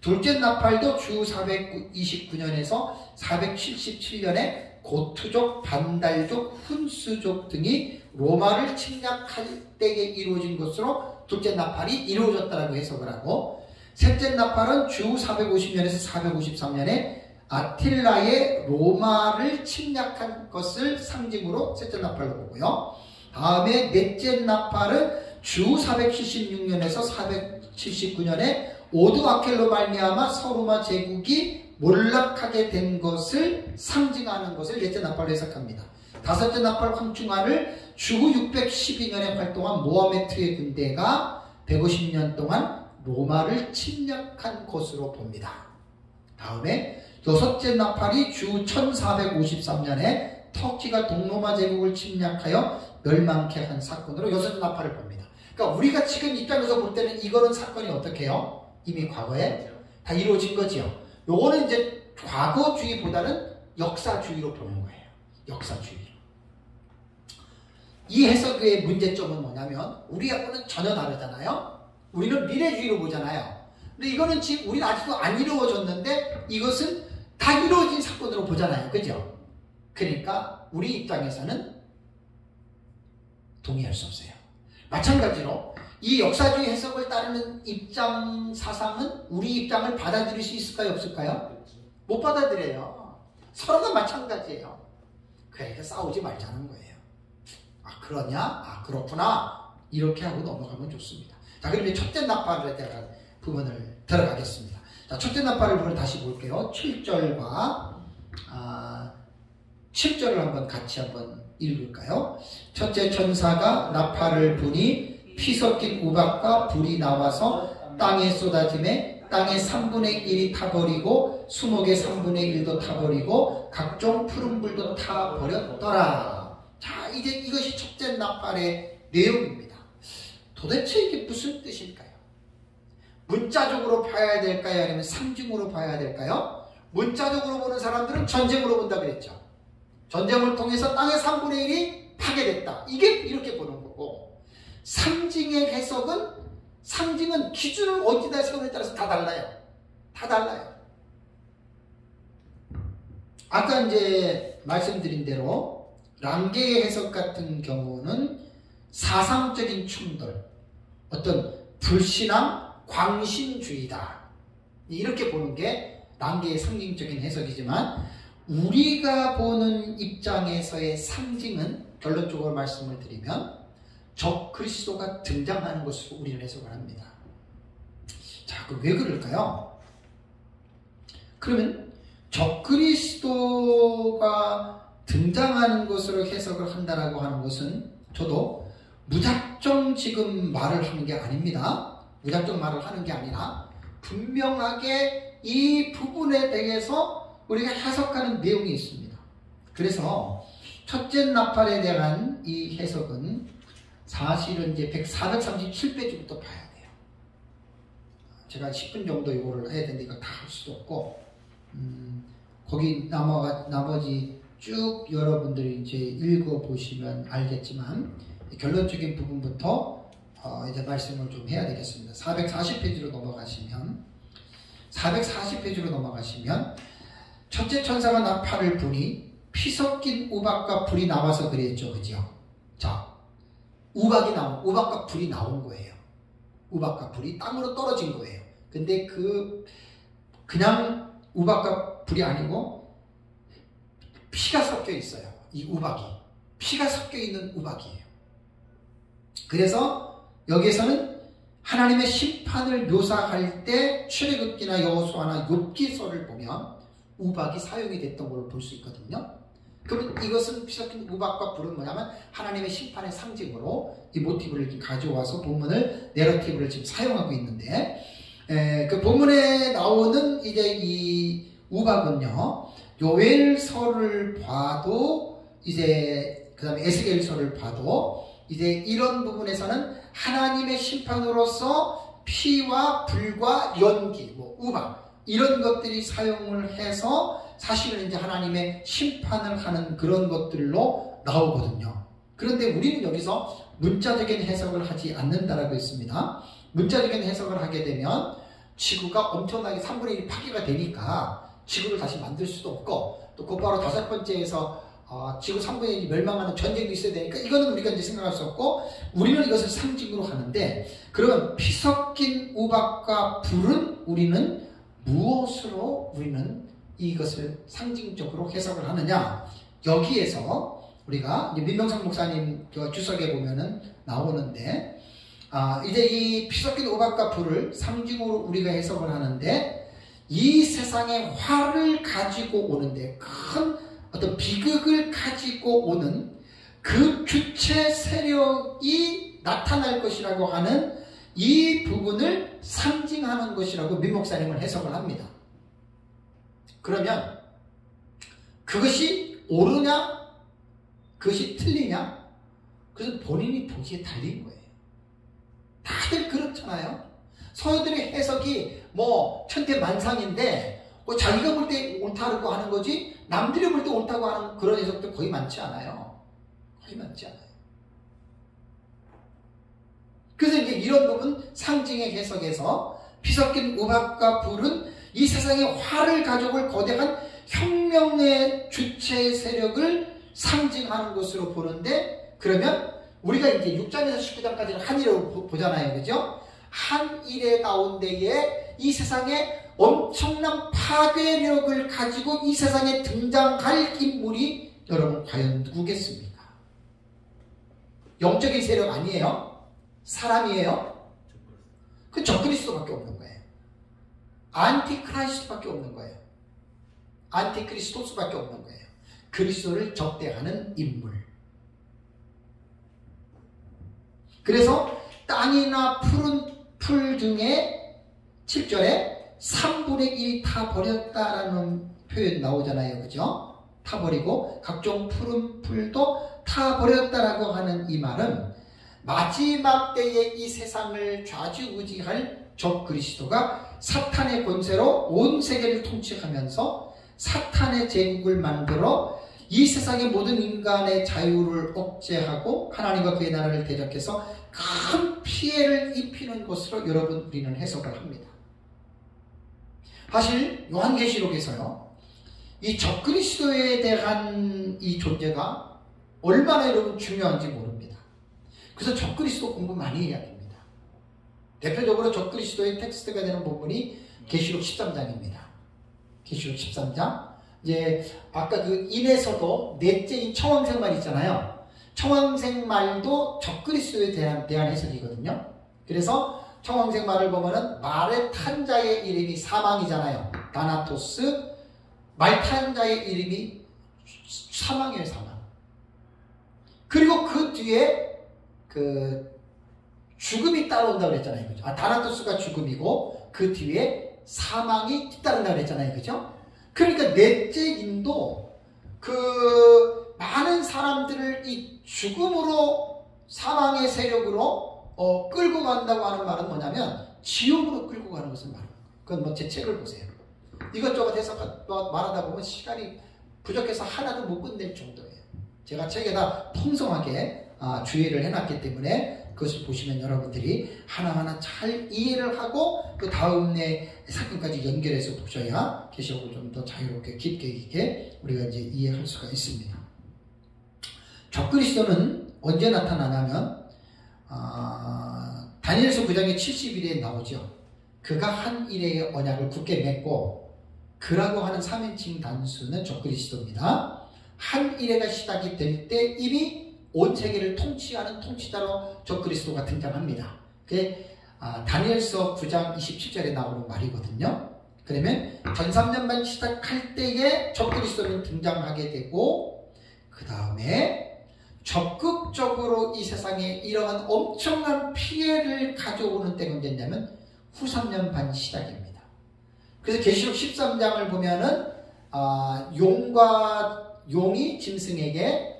둘째 나팔도 주 429년에서 477년에 고투족, 반달족, 훈수족 등이 로마를 침략할 때에 이루어진 것으로 둘째 나팔이 이루어졌다라고 해석을 하고, 셋째 나팔은 주 450년에서 453년에 아틸라의 로마를 침략한 것을 상징으로 셋째 나팔로 보고요. 다음에 넷째 나팔은 주 476년에서 479년에 오드아켈로 말미암아 서로마 제국이 몰락하게 된 것을 상징하는 것을 넷째 나팔로 해석합니다. 다섯째 나팔 황충하를 주 612년에 활동한 모하메트의 군대가 150년 동안 로마를 침략한 것으로 봅니다. 다음에 여섯째 나팔이 주 1453년에 터키가 동로마 제국을 침략하여 멸망케 한 사건으로 여섯째 나팔을 봅니다. 그러니까 우리가 지금 입장에서 볼 때는 이거는 사건이 어떻게 해요? 이미 과거에 다 이루어진 거지요. 요거는 이제 과거주의보다는 역사주의로 보는 거예요. 역사주의. 이 해석의 문제점은 뭐냐면, 우리하고는 전혀 다르잖아요. 우리는 미래주의로 보잖아요. 근데 이거는 지금 우리는 아직도 안 이루어졌는데 이것은 다 이루어진 사건으로 보잖아요. 그죠? 그러니까 우리 입장에서는 동의할 수 없어요. 마찬가지로 이 역사주의 해석을 따르는 입장 사상은 우리 입장을 받아들일 수 있을까요? 없을까요? 못 받아들여요. 서로가 마찬가지예요. 그러니까 싸우지 말자는 거예요. 아, 그러냐? 아, 그렇구나. 이렇게 하고 넘어가면 좋습니다. 자, 그러면 첫째 나팔에 대한 부분을 들어가겠습니다. 자, 첫째 나팔을 부분 다시 볼게요. 7절과 7절을 한번 같이 한번 읽을까요? 첫째 천사가 나팔을 부니 피 섞인 우박과 불이 나와서 땅에 쏟아짐에 땅의 3분의 1이 타버리고 수목의 3분의 1도 타버리고 각종 푸른 불도 타버렸더라. 자, 이제 이것이 첫째 나팔의 내용입니다. 도대체 이게 무슨 뜻일까요? 문자적으로 봐야 될까요? 아니면 상징으로 봐야 될까요? 문자적으로 보는 사람들은 전쟁으로 본다 그랬죠. 전쟁을 통해서 땅의 3분의 1이 파괴됐다. 이게 이렇게 보는 거고, 상징의 해석은, 상징은 기준을 어디다 세우느냐에 따라서 다 달라요. 다 달라요. 아까 이제 말씀드린 대로 랑게의 해석 같은 경우는 사상적인 충돌, 어떤 불신앙, 광신주의다. 이렇게 보는 게 랑게의 상징적인 해석이지만, 우리가 보는 입장에서의 상징은 결론적으로 말씀을 드리면 적 그리스도가 등장하는 것으로 우리는 해석을 합니다. 자, 그럼 왜 그럴까요? 그러면 적 그리스도가 등장하는 것으로 해석을 한다라고 하는 것은 저도 무작정 지금 말을 하는 게 아닙니다. 무작정 말을 하는 게 아니라 분명하게 이 부분에 대해서 우리가 해석하는 내용이 있습니다. 그래서 첫째 나팔에 대한 이 해석은 사실은 이제 437페이지부터 봐야 돼요. 제가 10분 정도 이거를 해야 되는데 이거 다 할 수도 없고, 거기 나머지 쭉 여러분들이 이제 읽어보시면 알겠지만, 결론적인 부분부터 이제 말씀을 좀 해야 되겠습니다. 440페이지로 넘어가시면 첫째 천사가 나팔을 부니 피 섞인 우박과 불이 나와서 그랬죠. 그죠? 자, 우박과 불이 나온 거예요. 우박과 불이 땅으로 떨어진 거예요. 근데 그냥 우박과 불이 아니고 피가 섞여 있어요. 이 우박이. 피가 섞여 있는 우박이에요. 그래서 여기에서는 하나님의 심판을 묘사할 때 출애굽기나 여호수아나 욥기서를 보면 우박이 사용이 됐던 걸로 볼 수 있거든요. 그럼 이것은 피 섞인 우박과 불은 뭐냐면 하나님의 심판의 상징으로 이 모티브를 이렇게 가져와서 본문을 내러티브를 지금 사용하고 있는데, 그 본문에 나오는 이제 이 우박은요, 요엘서를 봐도 이제 그 다음에 에스겔서를 봐도 이제 이런 부분에서는 하나님의 심판으로서 피와 불과 연기, 우박 이런 것들이 사용을 해서 사실은 이제 하나님의 심판을 하는 그런 것들로 나오거든요. 그런데 우리는 여기서 문자적인 해석을 하지 않는다라고 했습니다. 문자적인 해석을 하게 되면 지구가 엄청나게 3분의 1이 파괴가 되니까 지구를 다시 만들 수도 없고, 또 곧바로 5번째에서 지구 3분의 1이 멸망하는 전쟁도 있어야 되니까 이거는 우리가 이제 생각할 수 없고, 우리는 이것을 상징으로 하는데, 그러면 피 섞인 우박과 불은 우리는 무엇으로 우리는 이것을 상징적으로 해석을 하느냐? 여기에서 우리가 민명상 목사님 주석에 보면은 나오는데, 이제 이 피 섞인 우박과 불을 상징으로 우리가 해석을 하는데, 이 세상에 화를 가지고 오는데 큰 어떤 비극을 가지고 오는 그 주체 세력이 나타날 것이라고 하는 이 부분을 상징하는 것이라고 민 목사님은 해석을 합니다. 그러면 그것이 옳으냐, 그것이 틀리냐, 그것은 본인이 보기에 달린 거예요. 다들 그렇잖아요. 서유들의 해석이 천태만상인데 자기가 볼 때 옳다고 하는 거지 남들이 볼 때 옳다고 하는 그런 해석도 거의 많지 않아요. 거의 많지 않아요. 그래서 이제 이런 부분 상징의 해석에서 피 섞인 우박과 불은 이 세상에 화를 가져올 거대한 혁명의 주체 세력을 상징하는 것으로 보는데, 그러면 우리가 이제 6장에서 19장까지는 한일을 보잖아요. 그죠? 한일의 가운데에 이 세상에 엄청난 파괴력을 가지고 이 세상에 등장할 인물이 여러분 과연 누구겠습니까? 영적인 세력 아니에요? 사람이에요? 그 적그리스도밖에 없는 거예요. 안티크라이스트밖에 없는 거예요. 안티크리스토스밖에 없는 거예요. 그리스도를 적대하는 인물. 그래서 땅이나 푸른 풀 중에 7절에 3분의 1이 타버렸다라는 표현 나오잖아요. 그죠? 타버리고 각종 푸른 풀도 타버렸다라고 하는 이 말은 마지막 때에 이 세상을 좌지우지할 적 그리스도가 사탄의 권세로 온 세계를 통치하면서 사탄의 제국을 만들어 이 세상의 모든 인간의 자유를 억제하고 하나님과 그의 나라를 대적해서 큰 피해를 입히는 것으로 여러분 우리는 해석을 합니다. 사실 요한계시록에서요, 이 적그리스도에 대한 이 존재가 얼마나 여러분 중요한지 모릅니다. 그래서 적그리스도 공부 많이 해야 됩니다. 대표적으로 적그리스도의 텍스트가 되는 부분이 계시록 13장입니다. 계시록 13장. 이제 아까 그 인에서도 넷째인 청황생말 있잖아요. 청황생말도 적그리스도에 대한 해석이거든요. 그래서 청황생말을 보면은 말의 탄 자의 이름이 사망이잖아요. 다나토스. 말 탄 자의 이름이 사망이에요, 사망. 그리고 그 뒤에 그 죽음이 따라온다고 그랬잖아요. 그죠? 다나토스가 죽음이고 그 뒤에 사망이 뒤따른다고 그랬잖아요. 그죠? 그러니까 넷째 인도 그 많은 사람들을 이 죽음으로 사망의 세력으로 끌고 간다고 하는 말은 뭐냐면 지옥으로 끌고 가는 것을 말하는 거예요. 그건 제 책을 보세요. 이것저것 해서 말하다 보면 시간이 부족해서 하나도 못 끝낼 정도예요. 제가 책에다 풍성하게 주의를 해놨기 때문에 그것을 보시면 여러분들이 하나하나 잘 이해를 하고 그 다음에 사건까지 연결해서 보셔야 계시록을 좀 더 자유롭게 깊게 있게 우리가 이제 이해할 수가 있습니다. 적그리스도는 언제 나타나냐면 다니엘서 9장의 70일에 나오죠. 그가 한 일의 언약을 굳게 맺고 그라고 하는 3인칭 단수는 적그리스도입니다. 한 일회가 시작이 될 때 이미 온 세계를 통치하는 통치자로 적그리스도가 등장합니다. 그게 다니엘서 9장 27절에 나오는 말이거든요. 그러면 전삼년반 시작할 때에 적그리스도는 등장하게 되고, 그 다음에 적극적으로 이 세상에 이러한 엄청난 피해를 가져오는 때가 언제냐면 후 3년반 시작입니다. 그래서 계시록 13장을 보면은 용이 짐승에게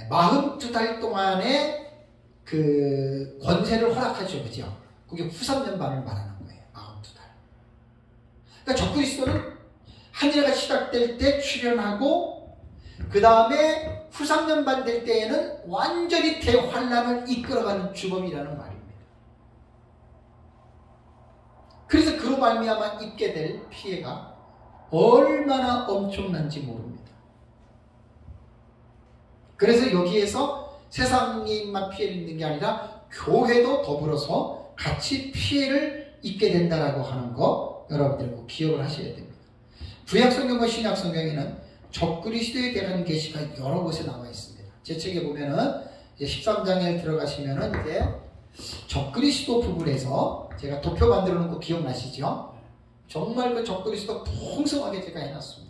42달 동안의 그 권세를 허락하죠. 그죠? 그게 후 3년반을 말하는 거예요. 42달. 그러니까 적그리스도는 한 일회가 시작될 때 출현하고, 그 다음에 후 3년반 될 때에는 완전히 대환란을 이끌어가는 주범이라는 말입니다. 그래서 그로 말미암아 입게 될 피해가 얼마나 엄청난지 모릅니다. 그래서 여기에서 세상에만 피해를 입는 게 아니라 교회도 더불어서 같이 피해를 입게 된다라고 하는 거 여러분들 꼭 기억을 하셔야 됩니다. 구약성경과 신약성경에는 적그리스도에 대한 계시가 여러 곳에 나와 있습니다. 제 책에 보면은 이제 13장에 들어가시면은 이제 적그리스도 부분에서 제가 도표 만들어 놓은 거 기억나시죠? 정말 그 적그리스도 풍성하게 제가 해놨습니다.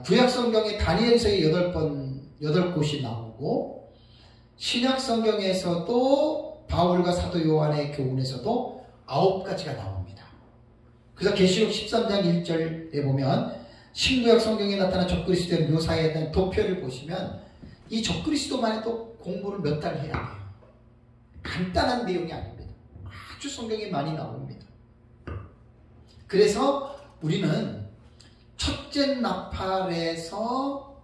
구약성경에 다니엘서에 8곳이 나오고, 신약성경에서도 바울과 사도 요한의 교훈에서도 9가지가 나옵니다. 그래서 계시록 13장 1절에 보면 신구약 성경에 나타난 적그리스도의 묘사에 대한 도표를 보시면 이 적그리스도만 해도 공부를 몇 달 해야 돼요. 간단한 내용이 아닙니다. 아주 성경에 많이 나옵니다. 그래서 우리는 첫째 나팔에서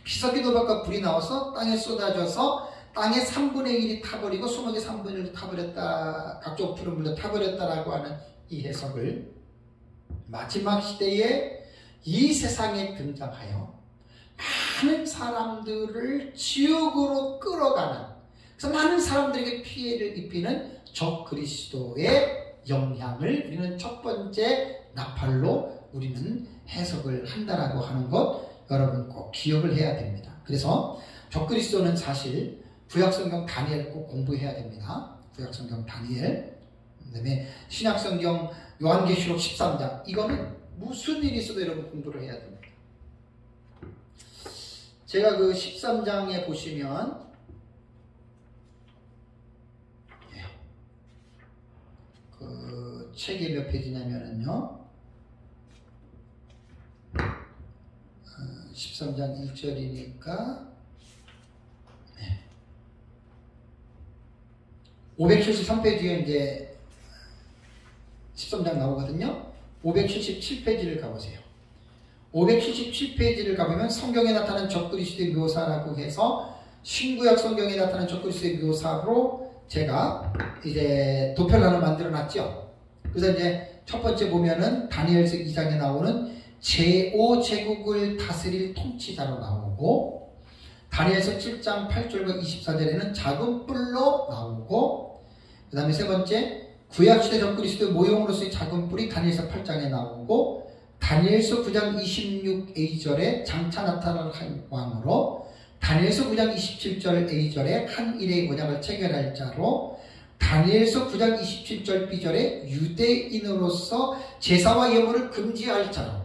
피서기도박과 불이 나와서 땅에 쏟아져서 땅의 3분의 1이 타버리고 수목의 3분의 1이 타버렸다, 각종 푸른 물로 타버렸다라고 하는 이 해석을 마지막 시대에 이 세상에 등장하여 많은 사람들을 지옥으로 끌어가는, 그래서 많은 사람들에게 피해를 입히는 적그리스도의 영향을 우리는 첫 번째 나팔로 우리는 해석을 한다라고 하는 것 여러분 꼭 기억을 해야 됩니다. 그래서 적그리스도는 사실 구약성경 다니엘 꼭 공부해야 됩니다. 구약성경 다니엘, 그 다음에 신약성경 요한계시록 13장, 이거는 무슨 일이 있어도 여러분 공부를 해야 됩니다. 제가 그 13장에 보시면 그 책이 몇 페이지냐면요 13장 1절이니까 573페이지에 이제 13장 나오거든요. 577페이지를 가보세요. 577페이지를 가보면 성경에 나타난 적그리스도의 묘사라고 해서 신구약 성경에 나타난 적그리스도의 묘사로 제가 이제 도표를 하나 만들어 놨죠. 그래서 이제 첫 번째 보면은 다니엘서 2장에 나오는 제5제국을 다스릴 통치자로 나오고, 다니엘서 7장 8절과 24절에는 작은 뿔로 나오고, 그 다음에 세 번째 구약시대 적그리스도의 모형으로서의 작은 뿔이 다니엘서 8장에 나오고, 다니엘서 9장 26A절에 장차 나타날 한 왕으로, 다니엘서 9장 27절 A절에 한 일의 언약을 체결할 자로, 다니엘서 9장 27절 B절에 유대인으로서 제사와 예물을 금지할 자로,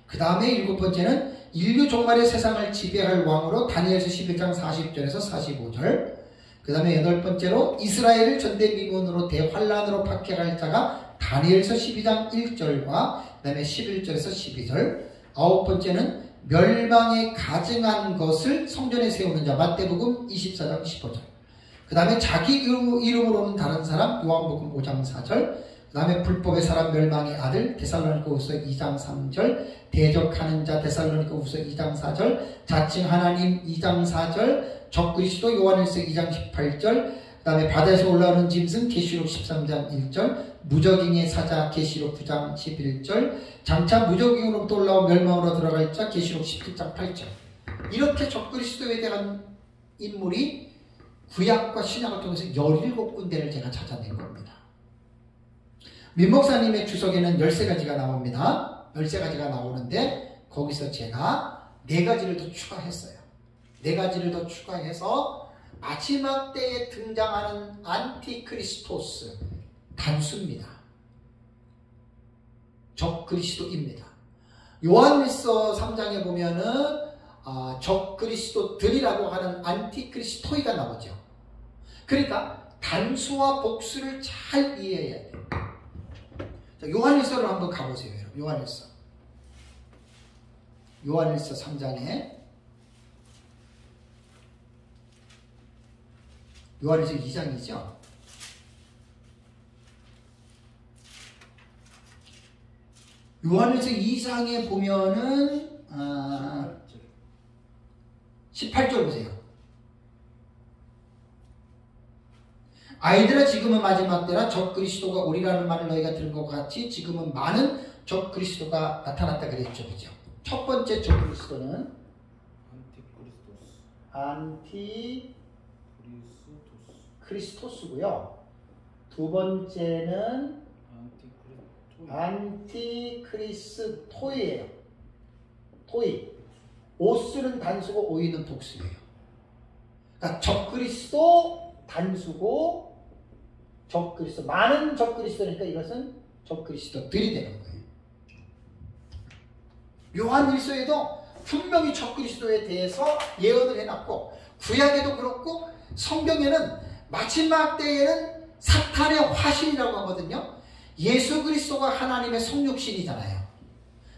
그 다음에 일곱 번째는 인류 종말의 세상을 지배할 왕으로 다니엘서 11장 40절에서 45절, 그 다음에 여덟 번째로 이스라엘을 전대미문으로 대환란으로 박해할 자가 다니엘서 12장 1절과 그 다음에 11절에서 12절, 아홉 번째는 멸망에 가증한 것을 성전에 세우는 자 마태복음 24장 15절, 그 다음에 자기 이름으로는 다른 사람 요한복음 5장 4절, 그 다음에 불법의 사람 멸망의 아들 데살로니가후서 2장 3절, 대적하는 자 데살로니가후서 2장 4절, 자칭 하나님 2장 4절, 적그리스도 요한일서 2장 18절, 그 다음에 바다에서 올라오는 짐승 계시록 13장 1절, 무적잉의 사자 계시록 9장 11절, 장차 무적잉으로부터 올라온 멸망으로 들어갈 자 계시록 17장 8절. 이렇게 적그리스도에 대한 인물이 구약과 신약을 통해서 17군데를 제가 찾아낸 겁니다. 민목사님의 주석에는 13가지가 나옵니다. 13가지가 나오는데 거기서 제가 4가지를 더 추가했어요. 4가지를 더 추가해서 마지막 때에 등장하는 안티크리스토스, 단수입니다. 적그리스도입니다. 요한일서 3장에 보면은 적그리스도들이라고 하는 안티크리스토이가 나오죠. 그러니까 단수와 복수를 잘 이해해야 돼요. 자, 요한일서로 한번 가보세요. 여러분. 요한일서 3장에 요한일서 2장이죠. 요한일서 2장에 보면은 18절 보세요. 아이들아, 지금은 마지막 때라. 적그리스도가 오리라는 말을 너희가 들은 것 같이 지금은 많은 적그리스도가 나타났다 그랬죠. 그죠? 첫 번째 적그리스도는 안티크리스토스고요. 두 번째는 안티크리스토이에요. 토이. 오스는 단수고 오이는 복수예요. 그러니까 적그리스도 단수고 적그리스도, 많은 적그리스도니까 이것은 적그리스도들이 되는 거예요. 요한일서에도 분명히 적그리스도에 대해서 예언을 해놨고, 구약에도 그렇고 성경에는 마지막 때에는 사탄의 화신이라고 하거든요. 예수 그리스도가 하나님의 성육신이잖아요.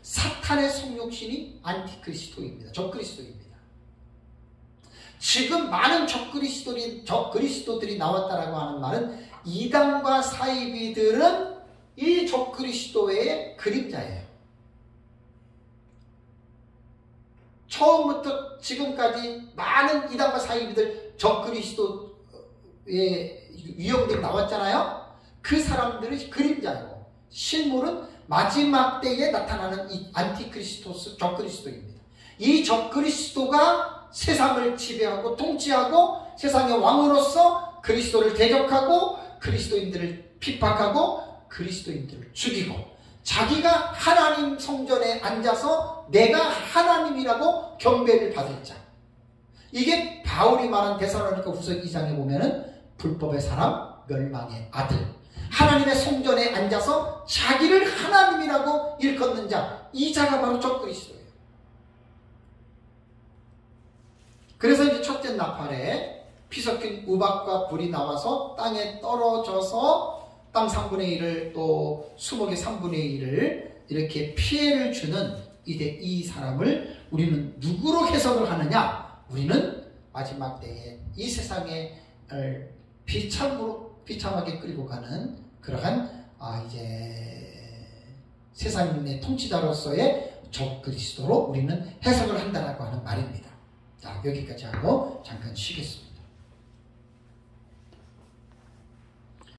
사탄의 성육신이 안티크리스도입니다. 적그리스도입니다. 지금 많은 적그리스도들이 나왔다라고 하는 말은 이단과 사이비들은 이 적그리스도의 그림자예요. 처음부터 지금까지 많은 이단과 사이비들, 적그리스도의 유형들이 나왔잖아요. 그 사람들의 그림자이고, 실물은 마지막 때에 나타나는 이 안티크리스토스, 적그리스도입니다. 이 적그리스도가 세상을 지배하고 통치하고 세상의 왕으로서 그리스도를 대적하고 그리스도인들을 핍박하고 그리스도인들을 죽이고, 자기가 하나님 성전에 앉아서 내가 하나님이라고 경배를 받을 자. 이게 바울이 말한 데살로니가 후서 2장에 보면은 불법의 사람, 멸망의 아들. 하나님의 성전에 앉아서 자기를 하나님이라고 일컫는 자, 이 자가 바로 적그리스도예요. 그래서 이제 첫째 나팔에 피 섞인 우박과 불이 나와서 땅에 떨어져서 땅 3분의 1을 또 수목의 3분의 1을 이렇게 피해를 주는 이 사람을 우리는 누구로 해석을 하느냐? 우리는 마지막 때에 이 세상에 비참하게 끌고 가는 그러한 이제 세상의 통치자로서의 적그리스도로 우리는 해석을 한다라고 하는 말입니다. 자, 여기까지 하고 잠깐 쉬겠습니다.